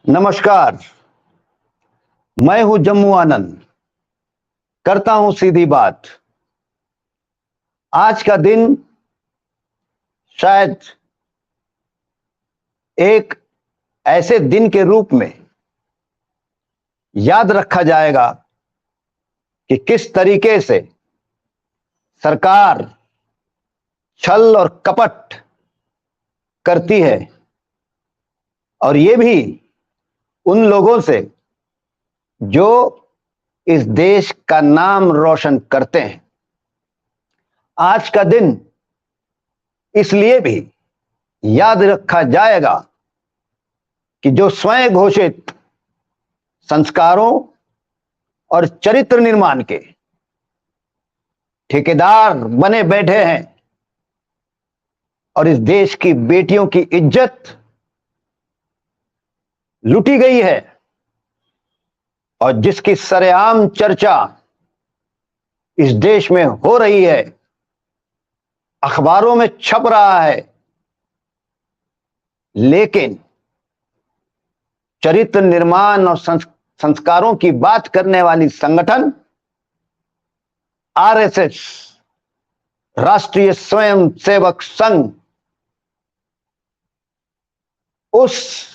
नमस्कार। मैं हूं जम्मू आनंद। करता हूं सीधी बात। आज का दिन शायद एक ऐसे दिन के रूप में याद रखा जाएगा कि किस तरीके से सरकार छल और कपट करती है, और ये भी उन लोगों से जो इस देश का नाम रोशन करते हैं। आज का दिन इसलिए भी याद रखा जाएगा कि जो स्वयं घोषित संस्कारों और चरित्र निर्माण के ठेकेदार बने बैठे हैं और इस देश की बेटियों की इज्जत लूटी गई है, और जिसकी सरेआम चर्चा इस देश में हो रही है, अखबारों में छप रहा है, लेकिन चरित्र निर्माण और संस्कारों की बात करने वाली संगठन आरएसएस, राष्ट्रीय स्वयंसेवक संघ, उस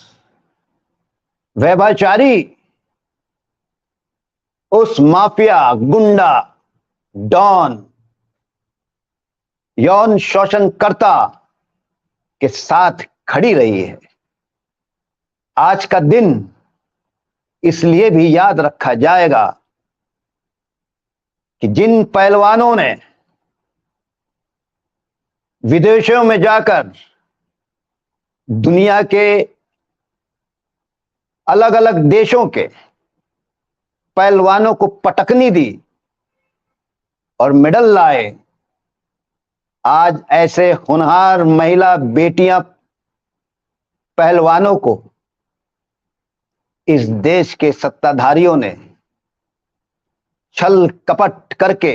व्यभिचारी, उस माफिया, गुंडा, डॉन, यौन शोषणकर्ता के साथ खड़ी रही है। आज का दिन इसलिए भी याद रखा जाएगा कि जिन पहलवानों ने विदेशों में जाकर दुनिया के अलग अलग देशों के पहलवानों को पटकनी दी और मेडल लाए, आज ऐसे होनहार महिला बेटियां पहलवानों को इस देश के सत्ताधारियों ने छल कपट करके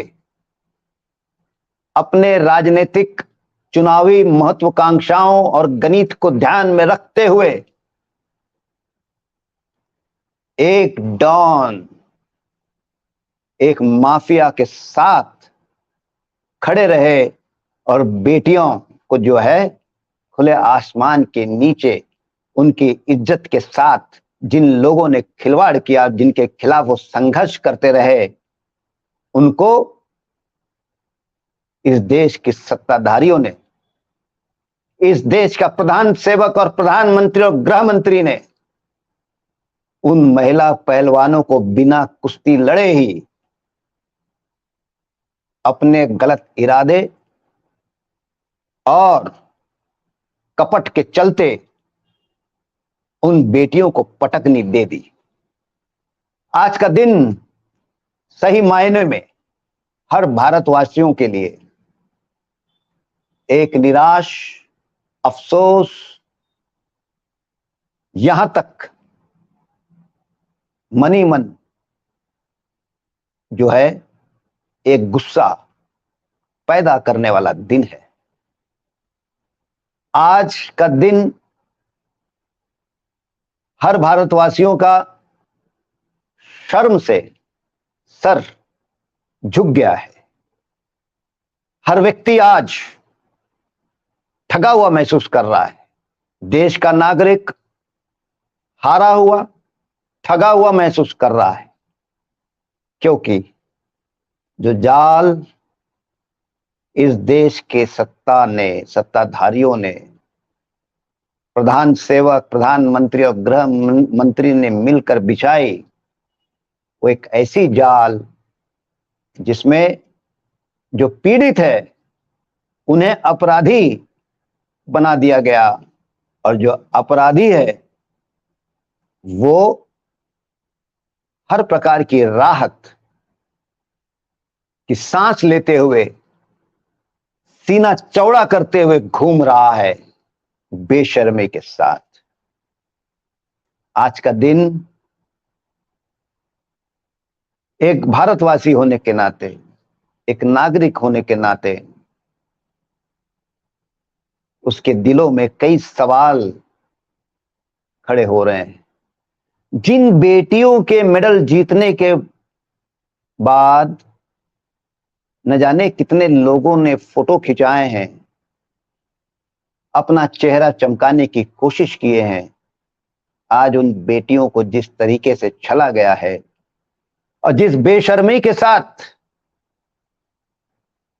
अपने राजनीतिक चुनावी महत्वाकांक्षाओं और गणित को ध्यान में रखते हुए एक डॉन, एक माफिया के साथ खड़े रहे और बेटियों को जो है खुले आसमान के नीचे उनकी इज्जत के साथ जिन लोगों ने खिलवाड़ किया, जिनके खिलाफ वो संघर्ष करते रहे, उनको इस देश के सत्ताधारियों ने, इस देश का प्रधान सेवक और प्रधानमंत्री और गृह मंत्री ने उन महिला पहलवानों को बिना कुश्ती लड़े ही अपने गलत इरादे और कपट के चलते उन बेटियों को पटकनी दे दी। आज का दिन सही मायने में हर भारतवासियों के लिए एक निराश, अफसोस, यहां तक मनी मन जो है एक गुस्सा पैदा करने वाला दिन है। आज का दिन हर भारतवासियों का शर्म से सर झुक गया है। हर व्यक्ति आज ठगा हुआ महसूस कर रहा है। देश का नागरिक हारा हुआ, ठगा हुआ महसूस कर रहा है, क्योंकि जो जाल इस देश के सत्ताधारियों ने, प्रधान सेवक, प्रधानमंत्री और गृह मंत्री ने मिलकर बिछाई, वो एक ऐसी जाल जिसमें जो पीड़ित है उन्हें अपराधी बना दिया गया, और जो अपराधी है वो हर प्रकार की राहत की सांस लेते हुए, सीना चौड़ा करते हुए घूम रहा है बेशर्मी के साथ। आज का दिन एक भारतवासी होने के नाते, एक नागरिक होने के नाते उसके दिलों में कई सवाल खड़े हो रहे हैं। जिन बेटियों के मेडल जीतने के बाद न जाने कितने लोगों ने फोटो खिंचाए हैं, अपना चेहरा चमकाने की कोशिश किए हैं, आज उन बेटियों को जिस तरीके से छला गया है और जिस बेशर्मी के साथ,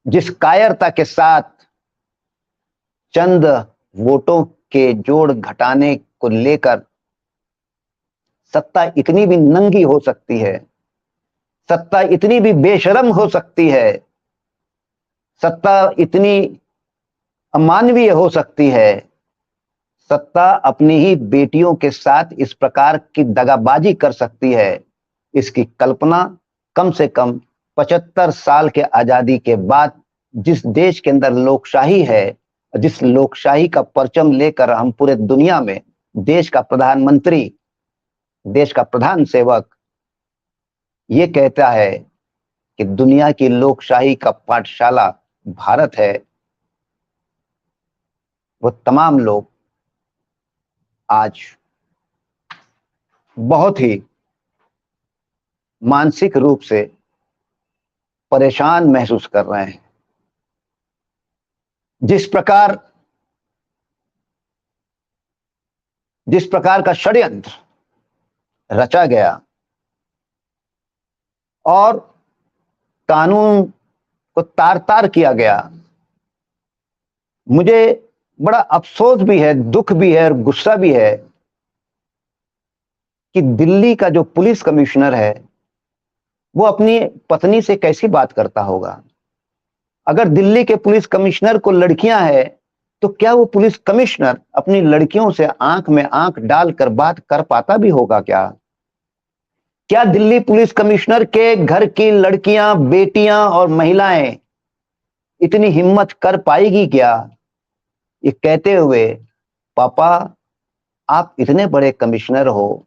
जिस कायरता के साथ चंद वोटों के जोड़ घटाने को लेकर सत्ता इतनी भी नंगी हो सकती है, सत्ता इतनी भी बेशर्म हो सकती है, सत्ता इतनी अमानवीय हो सकती है, सत्ता अपनी ही बेटियों के साथ इस प्रकार की दगाबाजी कर सकती है, इसकी कल्पना कम से कम 75 साल के आजादी के बाद जिस देश के अंदर लोकशाही है, जिस लोकशाही का परचम लेकर हम पूरे दुनिया में देश का प्रधानमंत्री, देश का प्रधान सेवक ये कहता है कि दुनिया की लोकशाही का पाठशाला भारत है, वो तमाम लोग आज बहुत ही मानसिक रूप से परेशान महसूस कर रहे हैं। जिस प्रकार का षड्यंत्र रचा गया और कानून को तार तार किया गया, मुझे बड़ा अफसोस भी है, दुख भी है और गुस्सा भी है कि दिल्ली का जो पुलिस कमिश्नर है वो अपनी पत्नी से कैसी बात करता होगा। अगर दिल्ली के पुलिस कमिश्नर को लड़कियां हैं तो क्या वो पुलिस कमिश्नर अपनी लड़कियों से आंख में आंख डालकर बात कर पाता भी होगा क्या? क्या दिल्ली पुलिस कमिश्नर के घर की लड़कियां, बेटियां और महिलाएं इतनी हिम्मत कर पाएगी क्या ये कहते हुए, पापा आप इतने बड़े कमिश्नर हो,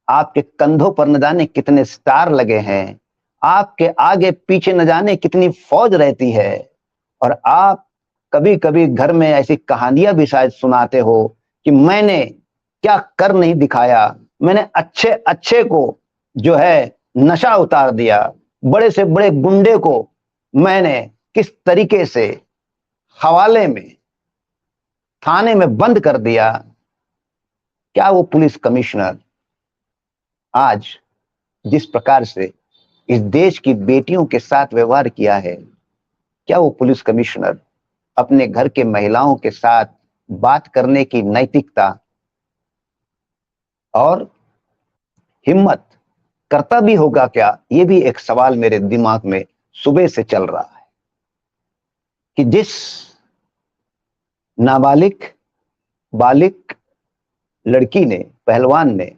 आपके कंधों पर न जाने कितने स्टार लगे हैं, आपके आगे पीछे न जाने कितनी फौज रहती है, और आप कभी कभी घर में ऐसी कहानियां भी शायद सुनाते हो कि मैंने क्या कर नहीं दिखाया, मैंने अच्छे अच्छे को जो है नशा उतार दिया, बड़े से बड़े गुंडे को मैंने किस तरीके से हवाले में, थाने में बंद कर दिया। क्या वो पुलिस कमिश्नर आज जिस प्रकार से इस देश की बेटियों के साथ व्यवहार किया है, क्या वो पुलिस कमिश्नर अपने घर के महिलाओं के साथ बात करने की नैतिकता और हिम्मत करता भी होगा क्या? ये भी एक सवाल मेरे दिमाग में सुबह से चल रहा है कि जिस नाबालिग बालिक लड़की ने, पहलवान ने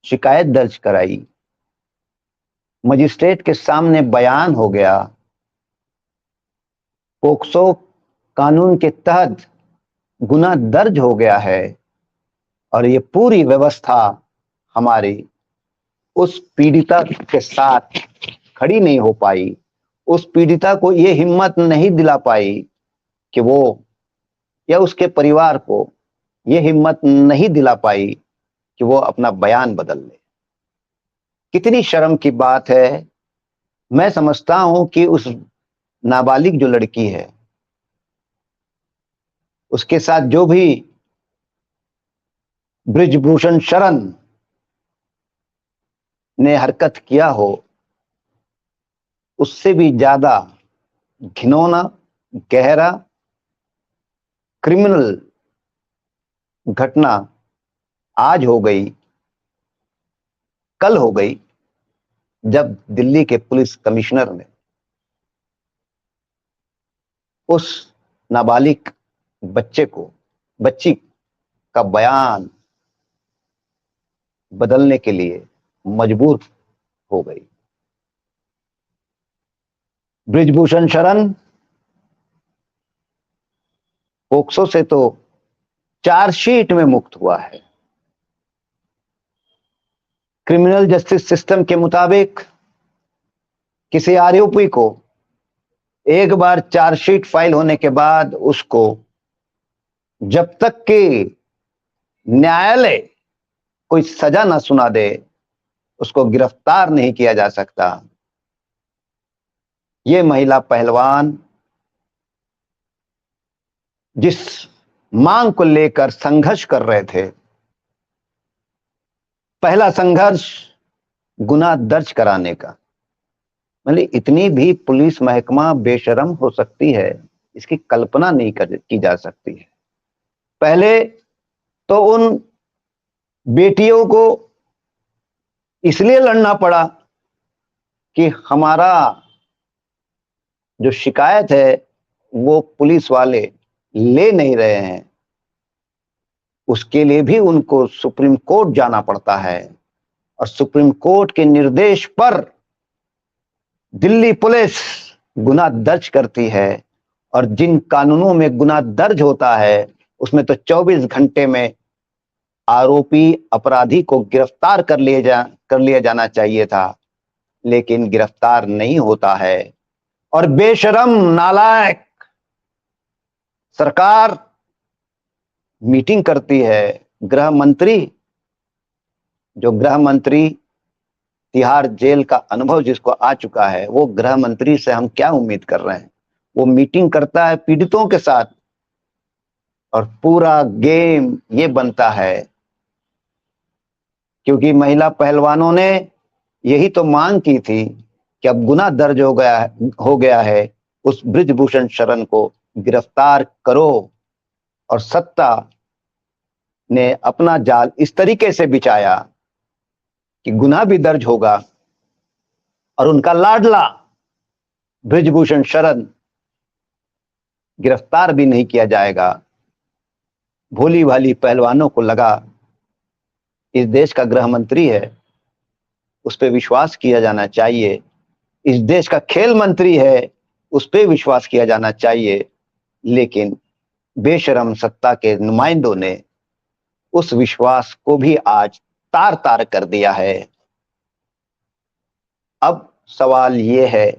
शिकायत दर्ज कराई, मजिस्ट्रेट के सामने बयान हो गया, पोक्सो कानून के तहत गुना दर्ज हो गया है, और ये पूरी व्यवस्था हमारी उस पीड़िता के साथ खड़ी नहीं हो पाई, उस पीड़िता को ये हिम्मत नहीं दिला पाई कि वो, या उसके परिवार को ये हिम्मत नहीं दिला पाई कि वो अपना बयान बदल ले। कितनी शर्म की बात है। मैं समझता हूं कि उस नाबालिग जो लड़की है, उसके साथ जो भी बृजभूषण शरण ने हरकत किया हो, उससे भी ज्यादा घिनौना, गहरा, क्रिमिनल घटना आज हो गई, कल हो गई, जब दिल्ली के पुलिस कमिश्नर ने उस नाबालिग बच्ची का बयान बदलने के लिए मजबूर हो गई। बृजभूषण शरण पोक्सो से तो चार्जशीट में मुक्त हुआ है। क्रिमिनल जस्टिस सिस्टम के मुताबिक किसी आरोपी को एक बार चार्जशीट फाइल होने के बाद उसको जब तक कि न्यायालय कोई सजा ना सुना दे, उसको गिरफ्तार नहीं किया जा सकता। ये महिला पहलवान जिस मांग को लेकर संघर्ष कर रहे थे, पहला संघर्ष गुनाह दर्ज कराने का, मतलब इतनी भी पुलिस महकमा बेशरम हो सकती है, इसकी कल्पना नहीं की जा सकती है। पहले तो उन बेटियों को इसलिए लड़ना पड़ा कि हमारा जो शिकायत है वो पुलिस वाले ले नहीं रहे हैं, उसके लिए भी उनको सुप्रीम कोर्ट जाना पड़ता है। और सुप्रीम कोर्ट के निर्देश पर दिल्ली पुलिस गुनाह दर्ज करती है, और जिन कानूनों में गुनाह दर्ज होता है उसमें तो 24 घंटे में आरोपी अपराधी को गिरफ्तार कर लिया जाना चाहिए था, लेकिन गिरफ्तार नहीं होता है। और बेशरम नालायक सरकार मीटिंग करती है। गृह मंत्री, जो गृह मंत्री तिहाड़ जेल का अनुभव जिसको आ चुका है, वो गृह मंत्री से हम क्या उम्मीद कर रहे हैं? वो मीटिंग करता है पीड़ितों के साथ, और पूरा गेम ये बनता है क्योंकि महिला पहलवानों ने यही तो मांग की थी कि अब गुनाह दर्ज हो गया है, उस बृजभूषण शरण को गिरफ्तार करो। और सत्ता ने अपना जाल इस तरीके से बिछाया कि गुनाह भी दर्ज होगा और उनका लाडला बृजभूषण शरण गिरफ्तार भी नहीं किया जाएगा। भोली भाली पहलवानों को लगा इस देश का गृह मंत्री है, उस पर विश्वास किया जाना चाहिए, इस देश का खेल मंत्री है, उस पर विश्वास किया जाना चाहिए। लेकिन बेशरम सत्ता के नुमाइंदों ने उस विश्वास को भी आज तार तार कर दिया है। अब सवाल यह है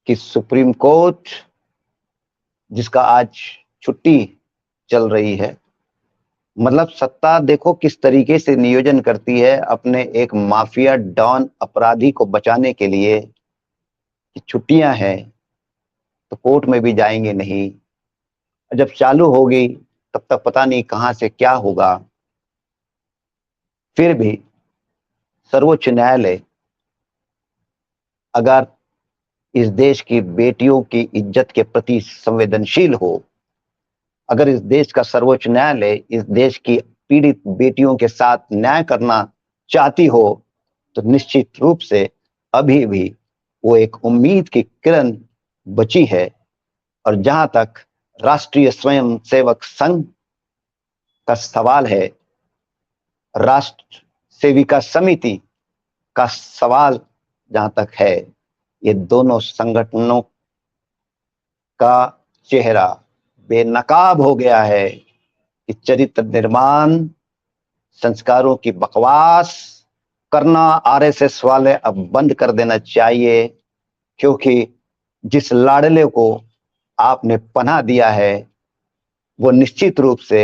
कि सुप्रीम कोर्ट, जिसका आज छुट्टी चल रही है, मतलब सत्ता देखो किस तरीके से नियोजन करती है अपने एक माफिया डॉन अपराधी को बचाने के लिए कि छुट्टियां हैं तो कोर्ट में भी जाएंगे नहीं, जब चालू होगी तब तक पता नहीं कहां से क्या होगा। फिर भी सर्वोच्च न्यायालय अगर इस देश की बेटियों की इज्जत के प्रति संवेदनशील हो, अगर इस देश का सर्वोच्च न्यायालय इस देश की पीड़ित बेटियों के साथ न्याय करना चाहती हो, तो निश्चित रूप से अभी भी वो एक उम्मीद की किरण बची है। और जहां तक राष्ट्रीय स्वयंसेवक संघ का सवाल है, राष्ट्र सेविका समिति का सवाल जहां तक है, ये दोनों संगठनों का चेहरा बेनकाब हो गया है कि चरित्र निर्माण, संस्कारों की बकवास करना आरएसएस वाले अब बंद कर देना चाहिए, क्योंकि जिस लाडले को आपने पनाह दिया है वो निश्चित रूप से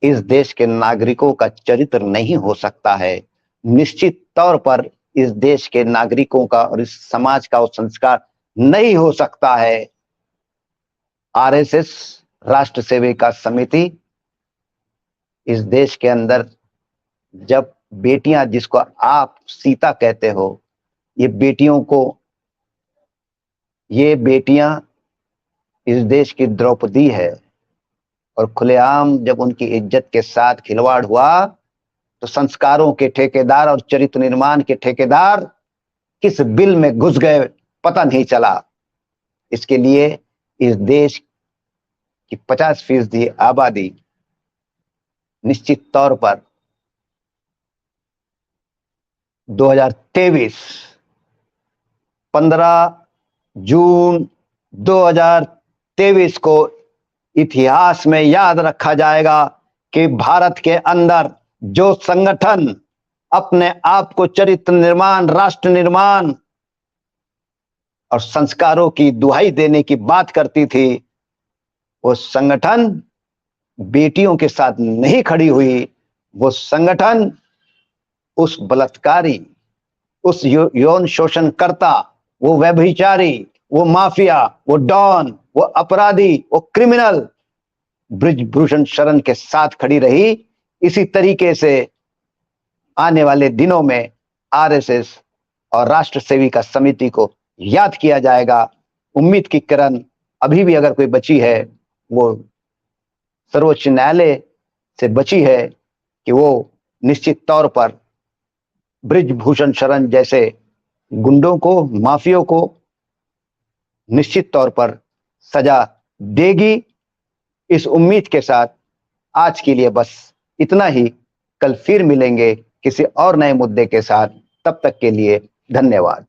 इस देश के नागरिकों का चरित्र नहीं हो सकता है। निश्चित तौर पर इस देश के नागरिकों का और इस समाज का वो संस्कार नहीं हो सकता है। आरएसएस, राष्ट्र सेविका समिति, इस देश के अंदर जब बेटियां, जिसको आप सीता कहते हो, ये बेटियां इस देश की द्रौपदी है, और खुलेआम जब उनकी इज्जत के साथ खिलवाड़ हुआ तो संस्कारों के ठेकेदार और चरित्र निर्माण के ठेकेदार किस बिल में घुस गए पता नहीं चला। इसके लिए इस देश की 50% आबादी निश्चित तौर पर 2023 15 जून 2023 को इतिहास में याद रखा जाएगा कि भारत के अंदर जो संगठन अपने आप को चरित्र निर्माण, राष्ट्र निर्माण और संस्कारों की दुहाई देने की बात करती थी, वो संगठन बेटियों के साथ नहीं खड़ी हुई, वो संगठन, उस बलात्कारी, उस यौन शोषणकर्ता, वो व्यभिचारी, वो माफिया, वो डॉन, वो अपराधी, वो क्रिमिनल बृजभूषण शरण के साथ खड़ी रही। इसी तरीके से आने वाले दिनों में आरएसएस और राष्ट्र सेविका समिति को याद किया जाएगा। उम्मीद की किरण अभी भी अगर कोई बची है, वो सर्वोच्च न्यायालय से बची है कि वो निश्चित तौर पर बृजभूषण शरण जैसे गुंडों को, माफियों को निश्चित तौर पर सजा देगी। इस उम्मीद के साथ आज के लिए बस इतना ही। कल फिर मिलेंगे किसी और नए मुद्दे के साथ। तब तक के लिए धन्यवाद।